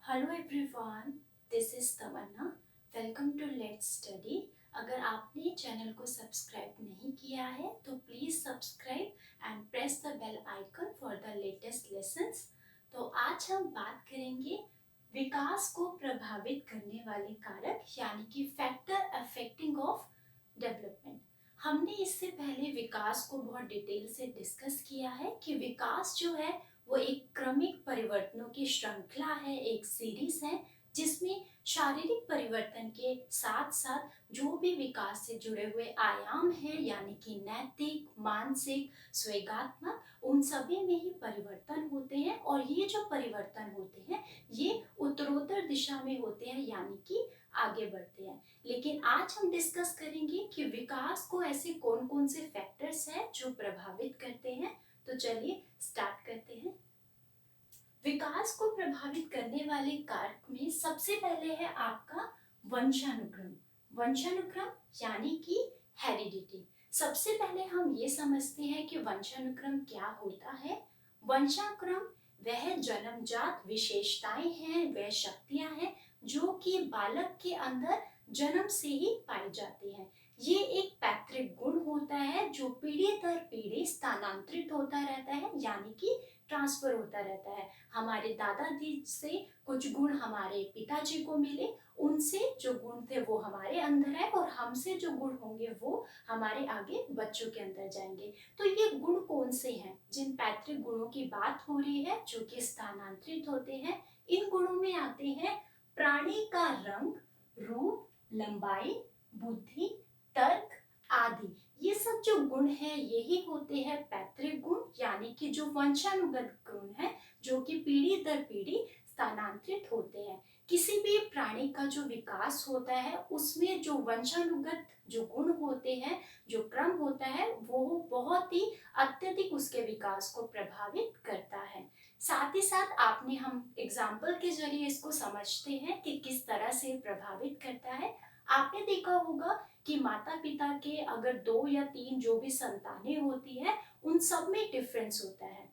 Hello everyone, this is Tamanna. Welcome to let's study. अगर आपने channel को सब्सक्राइब नहीं किया है तो please subscribe and press the bell icon for the latest lessons. तो आज हम बात करेंगे विकास को प्रभावित करने वाले कारक यानी कि फैक्टर अफेक्टिंग ऑफ डेवलपमेंट। हमने इससे पहले विकास को बहुत डिटेल से डिस्कस किया है कि विकास जो है वो एक क्रमिक परिवर्तनों की श्रृंखला है, एक सीरीज है जिसमें शारीरिक परिवर्तन के साथ साथ जो भी विकास से जुड़े हुए आयाम हैं यानी कि नैतिक, मानसिक, स्वेगात्मक, उन सभी में ही परिवर्तन होते हैं। और ये जो परिवर्तन होते हैं ये उत्तरोत्तर दिशा में होते हैं यानी कि आगे बढ़ते हैं। लेकिन आज हम डिस्कस करेंगे कि विकास को ऐसे कौन कौन से फैक्टर्स हैं जो प्रभावित करते हैं। तो चलिए स्टार्ट करते हैं। विकास को प्रभावित करने वाले कारक में सबसे पहले है आपका वंशानुक्रम। वंशानुक्रम यानी कि हेरिडिटी। सबसे पहले हम ये समझते हैं कि वंशानुक्रम क्या होता है। वंशानुक्रम वह जन्मजात विशेषताएं हैं, वह शक्तियां हैं जो कि बालक के अंदर जन्म से ही पाई जाती हैं। ये एक पैतृक गुण होता है जो पीढ़ी दर पीढ़ी स्थानांतरित होता रहता है यानी कि ट्रांसफर होता रहता है। हमारे दादाजी से कुछ गुण हमारे पिताजी को मिले, उनसे जो गुण थे वो हमारे अंदर है और हमसे जो गुण होंगे वो हमारे आगे बच्चों के अंदर जाएंगे। तो ये गुण कौन से हैं? जिन पैतृक गुणों की बात हो रही है जो कि स्थानांतरित होते हैं, इन गुणों में आते हैं प्राणी का रंग, रूप, लंबाई, बुद्धि, तर्क आदि। ये सब जो गुण हैं यही होते हैं पैतृक गुण यानी कि जो वंशानुगत गुण है जो कि पीढ़ी दर पीढ़ी स्थानांतरित होते हैं। किसी भी प्राणी का जो विकास होता है उसमें जो वंशानुगत जो गुण होते हैं, जो क्रम होता है, वो बहुत ही अत्यधिक उसके विकास को प्रभावित करता है। साथ ही साथ आपने हम एग्जाम्पल के जरिए इसको समझते हैं कि किस तरह से प्रभावित करता है। आपने देखा होगा कि माता पिता के अगर 2 या 3 जो भी संतानें होती है उन सब में डिफरेंस होता है।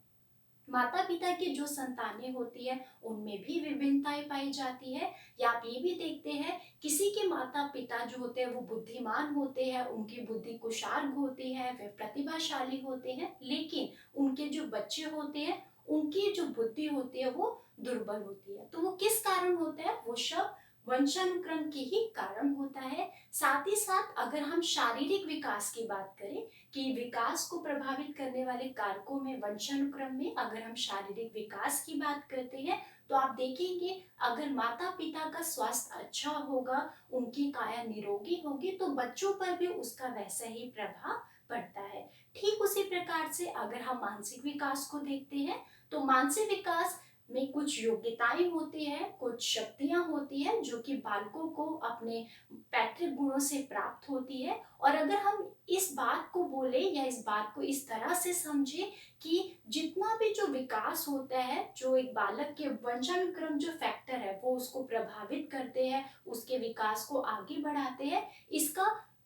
माता पिता की जो संतानें होती है उनमें भी विभिन्नताएं पाई जाती है। या आप ये भी देखते हैं किसी के माता पिता जो होते हैं वो बुद्धिमान होते हैं, उनकी बुद्धि कुशार्ग होती है, वे प्रतिभाशाली होते हैं, लेकिन उनके जो बच्चे होते हैं उनकी जो बुद्धि होती है वो दुर्बल होती है। तो वो किस कारण होता है? वो सब वंशानुक्रम के ही कारण होता है। साथ ही साथ अगर हम शारीरिक विकास की बात करें कि विकास को प्रभावित करने वाले कारकों में वंशानुक्रम में अगर हम शारीरिक विकास की बात करते हैं तो आप देखेंगे अगर माता पिता का स्वास्थ्य अच्छा होगा, उनकी काया निरोगी होगी तो बच्चों पर भी उसका वैसा ही प्रभाव पड़ता है। ठीक उसी प्रकार से अगर हम मानसिक विकास को देखते हैं तो मानसिक विकास में कुछ योग्यताएं होती है, कुछ शक्तियां होती है जो कि बालकों को अपने पैतृक गुणों से प्राप्त होती है। और अगर हम इस बात को बोले या इस बात को इस तरह से समझे कि जितना भी जो विकास होता है, जो एक बालक के वंशानुक्रम जो फैक्टर है वो उसको प्रभावित करते हैं, उसके विकास को आगे बढ़ाते हैं,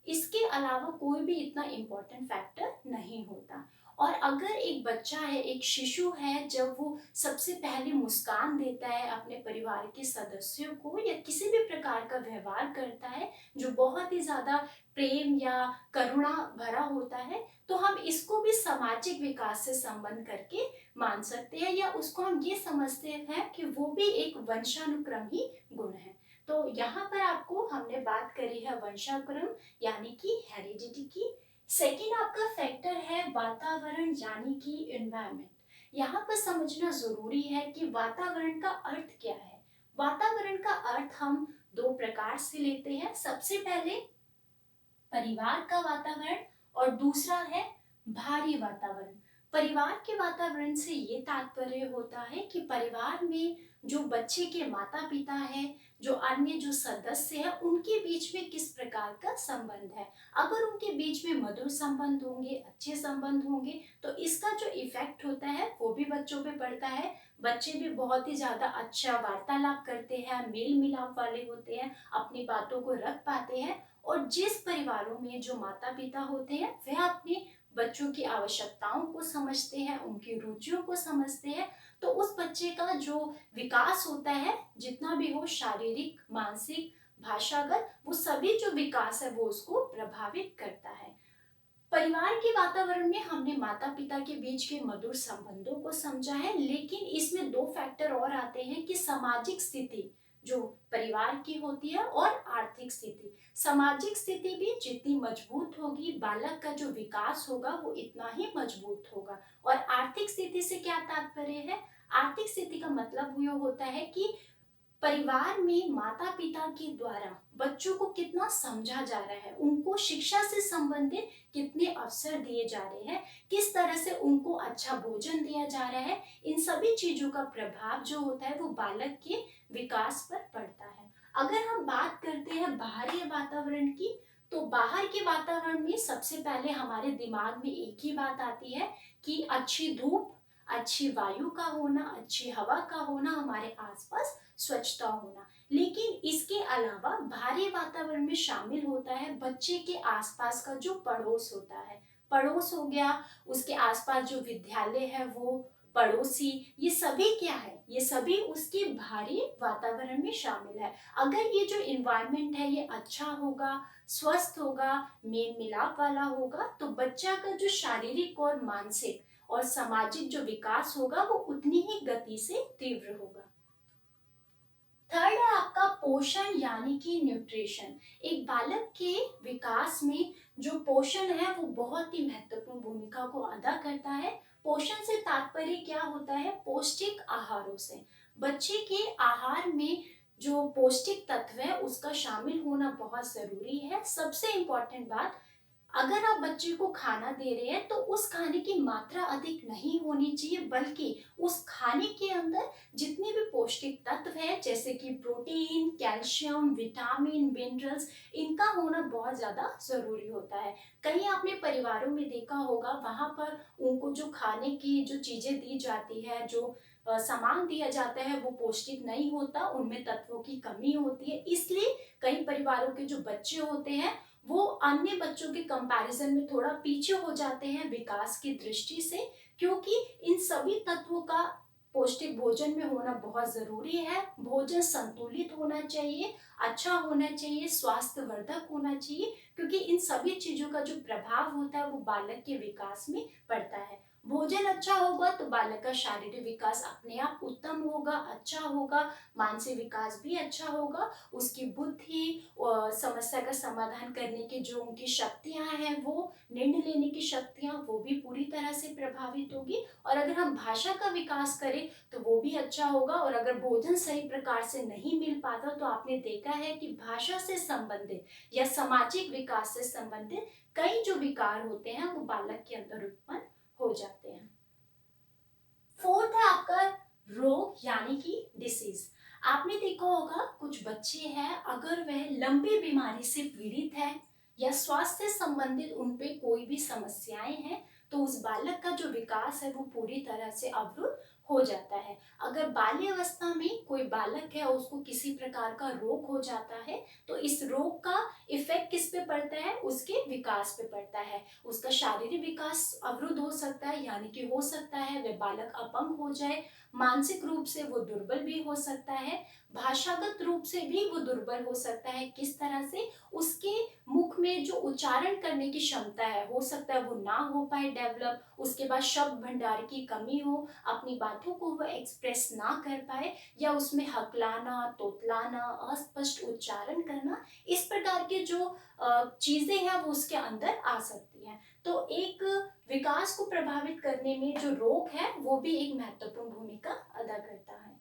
इसके अलावा कोई भी इतना इम्पोर्टेंट फैक्टर नहीं होता। और अगर एक बच्चा है, एक शिशु है, जब वो सबसे पहले मुस्कान देता है अपने परिवार के सदस्यों को या किसी भी प्रकार का व्यवहार करता है जो बहुत ही ज्यादा प्रेम या करुणा भरा होता है, तो हम इसको भी सामाजिक विकास से संबंध करके मान सकते हैं या उसको हम ये समझते हैं कि वो भी एक वंशानुक्रम ही गुण है। तो यहाँ पर आपको हमने बात करी है वंशानुक्रम यानी कि हेरिडिटी की। सेकेंड आपका फैक्टर है वातावरण यानी कि एनवायरनमेंट। यहाँ पर समझना जरूरी है कि वातावरण का अर्थ क्या है। वातावरण का अर्थ हम 2 प्रकार से लेते हैं। सबसे पहले परिवार का वातावरण और दूसरा है बाहरी वातावरण। परिवार के वातावरण से ये तात्पर्य होता है कि परिवार में जो बच्चे के माता पिता है, जो अन्य जो सदस्य है, उनके बीच में किस प्रकार का संबंध है। अगर उनके बीच में मधुर संबंध होंगे, अच्छे संबंध होंगे, तो इसका जो इफेक्ट होता है वो भी बच्चों पे पड़ता है। बच्चे भी बहुत ही ज्यादा अच्छा वार्तालाप करते हैं, मेल मिलाप वाले होते हैं, अपनी बातों को रख पाते हैं। और जिस परिवारों में जो माता पिता होते हैं वह अपने बच्चों की आवश्यकताओं को समझते हैं, उनकी रुचियों को समझते हैं, तो उस बच्चे का जो विकास होता है, जितना भी हो, शारीरिक, मानसिक, भाषागत, वो सभी जो विकास है वो उसको प्रभावित करता है। परिवार के वातावरण में हमने माता पिता के बीच के मधुर संबंधों को समझा है, लेकिन इसमें दो फैक्टर और आते हैं कि सामाजिक स्थिति जो परिवार की होती है और आर्थिक स्थिति। सामाजिक स्थिति भी जितनी मजबूत होगी, बालक का जो विकास होगा वो इतना ही मजबूत होगा। और आर्थिक स्थिति से क्या तात्पर्य है? आर्थिक स्थिति का मतलब ये होता है कि परिवार में माता पिता के द्वारा बच्चों को कितना समझा जा रहा है, उनको शिक्षा से संबंधित कितने अवसर दिए जा रहे हैं, किस तरह से उनको अच्छा भोजन दिया जा रहा है, इन सभी चीजों का प्रभाव जो होता है वो बालक के विकास पर पड़ता है। अगर हम बात करते हैं बाहरी वातावरण की, तो बाहर के वातावरण में सबसे पहले हमारे दिमाग में एक ही बात आती है कि अच्छी धूप, अच्छी वायु का होना, अच्छी हवा का होना, हमारे आसपास स्वच्छता होना। लेकिन इसके अलावा बाहरी वातावरण में शामिल होता है बच्चे के आसपास का जो पड़ोस होता है। पड़ोस हो गया, उसके आसपास जो विद्यालय है वो पड़ोसी, ये सभी क्या है? ये सभी उसके बाहरी वातावरण में शामिल है। अगर ये जो इन्वायरमेंट है ये अच्छा होगा, स्वस्थ होगा, मेल मिलाप वाला होगा, तो बच्चा का जो शारीरिक और मानसिक और सामाजिक जो विकास होगा वो उतनी ही गति से तीव्र होगा। थर्ड है आपका पोषण यानी कि न्यूट्रिशन। एक बालक के विकास में जो पोषण है वो बहुत ही महत्वपूर्ण भूमिका को अदा करता है। पोषण से तात्पर्य क्या होता है? पौष्टिक आहारों से। बच्चे के आहार में जो पौष्टिक तत्व है उसका शामिल होना बहुत जरूरी है। सबसे इम्पोर्टेंट बात, अगर आप बच्चे को खाना दे रहे हैं तो उस खाने की मात्रा अधिक नहीं होनी चाहिए, बल्कि उस खाने के अंदर जितने भी पौष्टिक तत्व है जैसे कि प्रोटीन, कैल्शियम, विटामिन, मिनरल्स, इनका होना बहुत ज़्यादा ज़रूरी होता है। कहीं आपने परिवारों में देखा होगा, वहाँ पर उनको जो खाने की जो चीज़ें दी जाती है, जो सामान दिया जाता है वो पौष्टिक नहीं होता, उनमें तत्वों की कमी होती है। इसलिए कई परिवारों के जो बच्चे होते हैं वो अन्य बच्चों के कंपैरिजन में थोड़ा पीछे हो जाते हैं विकास की दृष्टि से, क्योंकि इन सभी तत्वों का पौष्टिक भोजन में होना बहुत जरूरी है। भोजन संतुलित होना चाहिए, अच्छा होना चाहिए, स्वास्थ्यवर्धक होना चाहिए, क्योंकि इन सभी चीजों का जो प्रभाव होता है वो बालक के विकास में पड़ता है। भोजन अच्छा होगा तो बालक का शारीरिक विकास अपने आप उत्तम होगा, अच्छा होगा, मानसिक विकास भी अच्छा होगा, उसकी बुद्धि और समस्या का समाधान करने की जो उनकी शक्तियां हैं, वो निर्णय लेने की शक्तियां, वो भी पूरी तरह से प्रभावित होगी। और अगर हम भाषा का विकास करें तो वो भी अच्छा होगा। और अगर भोजन सही प्रकार से नहीं मिल पाता तो आपने देखा है कि भाषा से संबंधित या सामाजिक विकास से संबंधित कई जो विकार होते हैं वो बालक के अंदर उत्पन्न हो जाते हैं। फोर्थ है आपका रोग यानी कि डिसीज। आपने देखा होगा कुछ बच्चे हैं, अगर वह लंबी बीमारी से पीड़ित है या स्वास्थ्य संबंधित उन पे कोई भी समस्याएं हैं, तो उस बालक का जो विकास है वो पूरी तरह से अवरुद्ध हो जाता है। अगर बाल्यावस्था में कोई बालक है उसको किसी प्रकार का रोग हो जाता है, तो इस रोग का इफेक्ट किस पे पड़ता है? उसके विकास पे पड़ता है। उसका शारीरिक विकास अवरुद्ध हो सकता है, यानी कि हो सकता है वह बालक अपंग हो जाए, मानसिक रूप से वो दुर्बल भी हो सकता है, भाषागत रूप से भी वो दुर्बल हो सकता है। किस तरह से? उसके मुख में जो उच्चारण करने की क्षमता है हो सकता है वो ना हो पाए डेवलप, उसके बाद शब्द भंडार की कमी हो, अपनी बातों को वो एक्सप्रेस ना कर पाए, या उसमें हकलाना, तोतलाना, अस्पष्ट उच्चारण करना, इस प्रकार के जो चीजें हैं वो उसके अंदर आ सकती हैं। तो एक विकास को प्रभावित करने में जो रोग है वो भी एक महत्वपूर्ण भूमिका अदा करता है।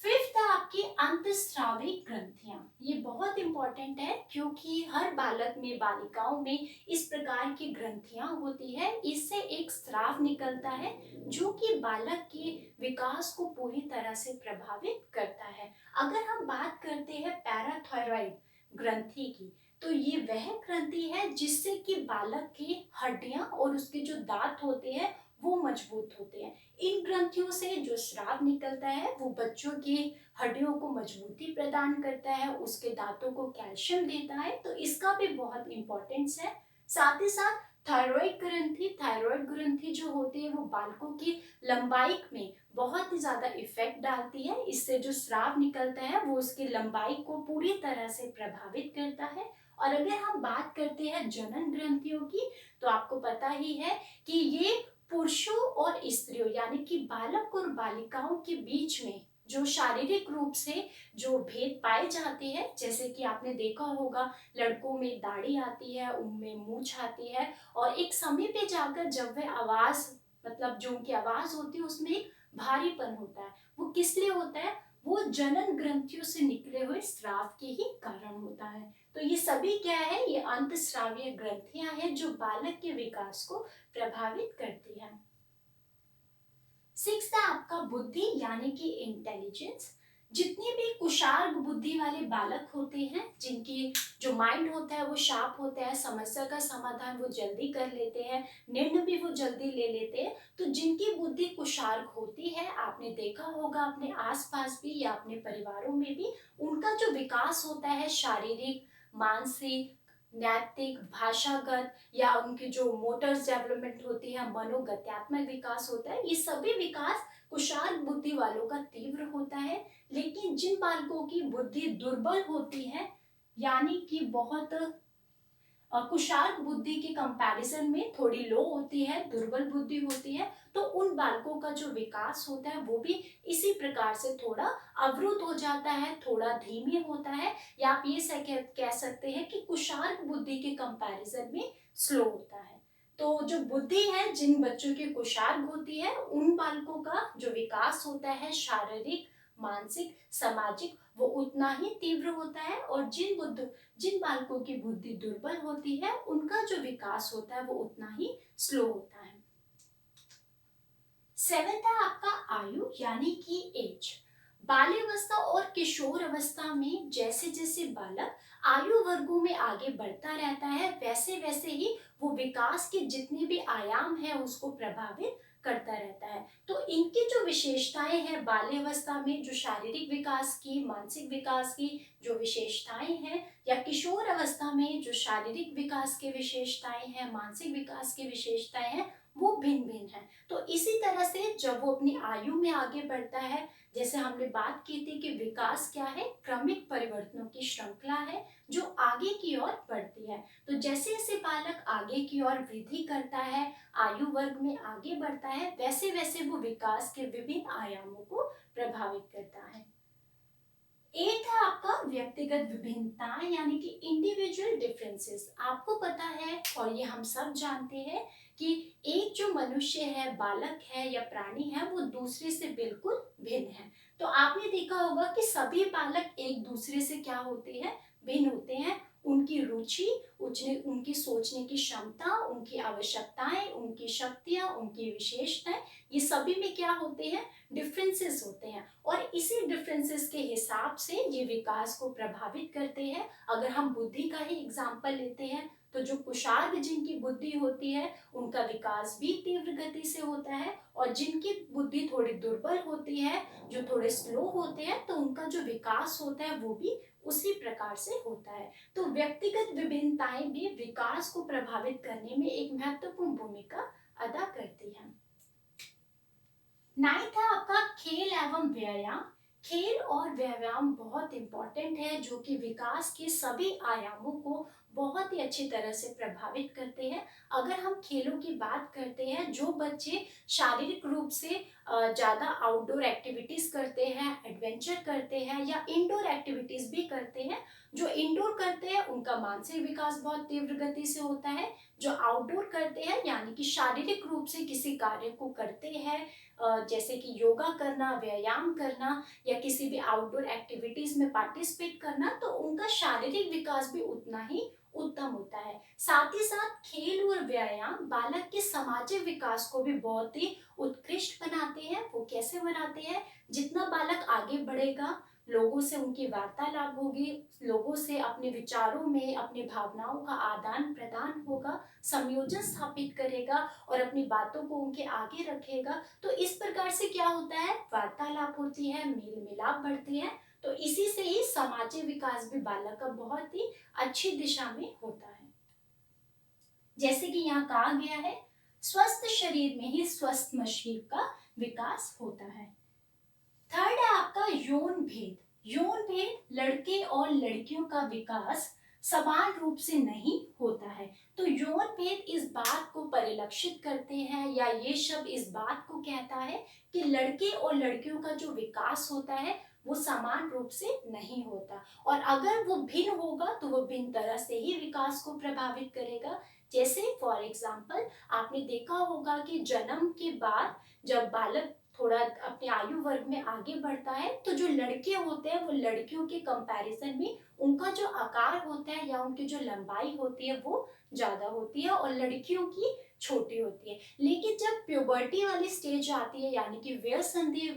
फिफ्थ है आपकी अंतःस्रावी ग्रंथियां। ये बहुत इंपॉर्टेंट है क्योंकि हर बालक में, बालिकाओं में इस प्रकार की ग्रंथियां होती है। इससे एक स्राव निकलता है जो कि बालक के विकास को पूरी तरह से प्रभावित करता है। अगर हम बात करते हैं पैराथायरॉइड ग्रंथि की, तो ये वह ग्रंथि है जिससे कि बालक की हड्डियां और उसके जो दांत होते हैं वो मजबूत होते हैं। इन ग्रंथियों से जो स्राव निकलता है वो बच्चों की हड्डियों को मजबूती प्रदान करता है, उसके दांतों को कैल्शियम देता है, तो इसका भी बहुत इंपॉर्टेंस है। साथ ही साथ थायराइड ग्रंथि जो होती है वो बालकों की लंबाई में बहुत ही ज्यादा इफेक्ट डालती है। इससे जो स्राव निकलता है वो उसकी लंबाई को पूरी तरह से प्रभावित करता है। और अगर हम बात करते हैं जनन ग्रंथियों की, तो आपको पता ही है कि ये पुरुषों और स्त्रियों यानी कि बालक और बालिकाओं के बीच में जो शारीरिक रूप से जो भेद पाए जाते हैं, जैसे कि आपने देखा होगा लड़कों में दाढ़ी आती है, उनमें मूंछ आती है, और एक समय पे जाकर जब वह आवाज मतलब जो उनकी आवाज होती है उसमें एक भारीपन होता है। वो किस लिए होता है? वो जनन ग्रंथियों से निकले हुए स्राव के ही कारण होता है। तो ये सभी क्या है? ये अंतस्रावीय ग्रंथियां हैं जो बालक के विकास को प्रभावित करती है। सिक्स्थ है आपका बुद्धि यानी कि इंटेलिजेंस। जितने भी कुशार्ग बुद्धि वाले बालक होते हैं, जिनकी जो माइंड होता है वो शार्प होता है, समस्या का समाधान वो जल्दी कर लेते हैं, निर्णय भी वो जल्दी ले लेते हैं, तो जिनकी बुद्धि कुशार्ग होती है, आपने देखा होगा अपने आसपास भी या अपने परिवारों में भी, उनका जो विकास होता है शारीरिक, मानसिक, नैतिक, भाषागत या उनकी जो मोटर्स डेवलपमेंट होती है, मनोगत्यात्मक विकास होता है, ये सभी विकास कुशार्ग बुद्धि वालों का तीव्र होता है। लेकिन जिन बालकों की बुद्धि दुर्बल होती है यानी कि बहुत कुशार्ग बुद्धि के कंपैरिजन में थोड़ी लो होती है, दुर्बल बुद्धि होती है, तो उन बालकों का जो विकास होता है वो भी इसी प्रकार से थोड़ा अवरुद्ध हो जाता है, थोड़ा धीमे होता है, या आप ये कह सकते हैं कि कुशार्ग बुद्धि के कंपैरिजन में स्लो होता है। तो जो बुद्धि है जिन बच्चों की कुशार्ग होती है, उन बालकों का जो विकास होता है शारीरिक, मानसिक, सामाजिक, वो उतना ही तीव्र होता है। और जिन बालकों की बुद्धि दुर्बल होती है, उनका जो विकास होता है वो उतना ही स्लो होता है। सेवेंथ है आपका आयु यानी कि एज। बाल्यावस्था और किशोर अवस्था में जैसे जैसे बालक आयु वर्गों में आगे बढ़ता रहता है, वैसे वैसे ही वो विकास के जितने भी आयाम है उसको प्रभावित करता रहता है। तो इनकी जो विशेषताएं हैं बाल्यावस्था में, जो शारीरिक विकास की, मानसिक विकास की जो विशेषताएं हैं, या किशोर अवस्था में जो शारीरिक विकास के विशेषताएं हैं, मानसिक विकास की विशेषताएं हैं, वो भिन्न भिन्न है। तो इसी तरह से जब वो अपनी आयु में आगे बढ़ता है, जैसे हमने बात की थी कि विकास क्या है? क्रमिक परिवर्तनों की श्रृंखला है जो आगे की ओर बढ़ती है। तो जैसे जैसे बालक आगे की ओर वृद्धि करता है, आयु वर्ग में आगे बढ़ता है, वैसे वैसे वो विकास के विभिन्न आयामों को प्रभावित करता है। एक है आपका व्यक्तिगत विभिन्नताएं यानी कि इंडिविजुअल डिफरेंसेस। आपको पता है और ये हम सब जानते हैं कि एक जो मनुष्य है, बालक है या प्राणी है, वो दूसरे से बिल्कुल भिन्न है। तो आपने देखा होगा कि सभी बालक एक दूसरे से क्या होते हैं? भिन्न होते हैं। उनकी रुचि, उनकी सोचने की क्षमता, उनकी आवश्यकताएं, उनकी शक्तियां, उनकी विशेषताएं, ये सभी में क्या होते हैं? डिफरेंसेस होते हैं। और इसी डिफरेंसेस के हिसाब से ये विकास को प्रभावित करते हैं। अगर हम बुद्धि का ही एग्जाम्पल लेते हैं, तो जो कुशार्ग जिनकी बुद्धि होती है उनका विकास भी तीव्र गति से होता है, और जिनकी बुद्धि थोड़ी दुर्बल होती है, जो थोड़े स्लो होते हैं, तो उनका जो विकास होता है वो भी उसी प्रकार से होता है। तो व्यक्तिगत विभिन्नताएं भी विकास को प्रभावित करने में एक महत्वपूर्ण भूमिका अदा करती है। नाइन्थ है आपका खेल एवं व्यायाम। खेल और व्यायाम बहुत इंपॉर्टेंट है, जो कि विकास के सभी आयामों को बहुत ही अच्छी तरह से प्रभावित करते हैं। अगर हम खेलों की बात करते हैं, जो बच्चे शारीरिक रूप से ज़्यादा आउटडोर एक्टिविटीज़ करते हैं, एडवेंचर करते हैं, या इंडोर एक्टिविटीज़ भी करते हैं, जो इंडोर करते हैं उनका मानसिक विकास बहुत तीव्र गति से होता है। जो आउटडोर करते हैं यानी कि शारीरिक रूप से किसी कार्य को करते हैं, जैसे कि योगा करना, व्यायाम करना, या किसी भी आउटडोर एक्टिविटीज में पार्टिसिपेट करना, तो उनका शारीरिक विकास भी उतना ही उत्तम होता है। साथ ही साथ खेल और व्यायाम बालक के सामाजिक विकास को भी बहुत ही उत्कृष्ट बनाते हैं। वो कैसे बनाते हैं? जितना बालक आगे बढ़ेगा, लोगों से उनकी वार्तालाप होगी, लोगों से अपने विचारों में, अपने भावनाओं का आदान प्रदान होगा, संयोजन स्थापित करेगा और अपनी बातों को उनके आगे रखेगा। तो इस प्रकार से क्या होता है? वार्तालाप होती है, मेल मिलाप बढ़ती है। तो इसी से ही सामाजिक विकास भी बालक का बहुत ही अच्छी दिशा में होता है। जैसे कि यहाँ कहा गया है, स्वस्थ शरीर में ही स्वस्थ मस्तिष्क का विकास होता है। थर्ड है आपका यौन भेद। यौन भेद, लड़के और लड़कियों का विकास समान रूप से नहीं होता है। तो यौन भेद इस बात को परिलक्षित करते हैं, या ये शब्द इस बात को कहता है कि लड़के और लड़कियों का जो विकास होता है वो समान रूप से नहीं होता, और अगर वो भिन्न होगा तो वो भिन्न तरह से ही विकास को प्रभावित करेगा। जैसे फॉर एग्जाम्पल, आपने देखा होगा कि जन्म के बाद जब बालक थोड़ा अपने आयु वर्ग में आगे बढ़ता है, तो जो लड़के होते हैं वो लड़कियों के कंपैरिजन में उनका जो आकार होता है या उनकी जो लंबाई होती है वो ज्यादा होती है, और लड़कियों की छोटी होती है। लेकिन जब प्यूबर्टी वाली स्टेज आती है, यानी कि व्यसंधि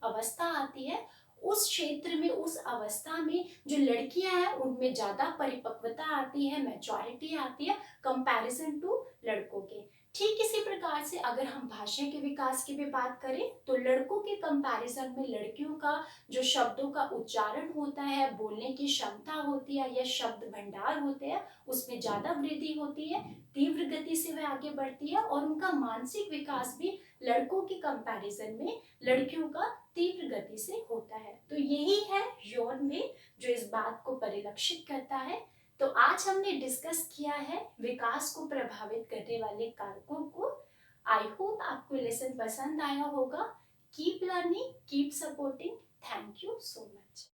अवस्था आती है, उस क्षेत्र में, उस अवस्था में जो लड़कियां हैं उनमें ज्यादा परिपक्वता आती है, मैच्योरिटी आती है कंपैरिजन टू लड़कों के। ठीक इसी प्रकार से अगर हम भाषा के विकास की भी बात करें, तो लड़कों के कंपैरिजन में लड़कियों का जो शब्दों का उच्चारण होता है, बोलने की क्षमता होती है, या शब्द भंडार होते हैं, उसमें ज्यादा वृद्धि होती है, तीव्र गति से वह आगे बढ़ती है, और उनका मानसिक विकास भी लड़कों के कंपैरिजन में लड़कियों का तीव्र गति से होता है। तो यही है यौन में जो इस बात को परिलक्षित करता है। तो आज हमने डिस्कस किया है विकास को प्रभावित करने वाले कारकों को। आई होप आपको लेसन पसंद आया होगा। Keep learning, keep supporting. Thank you so much.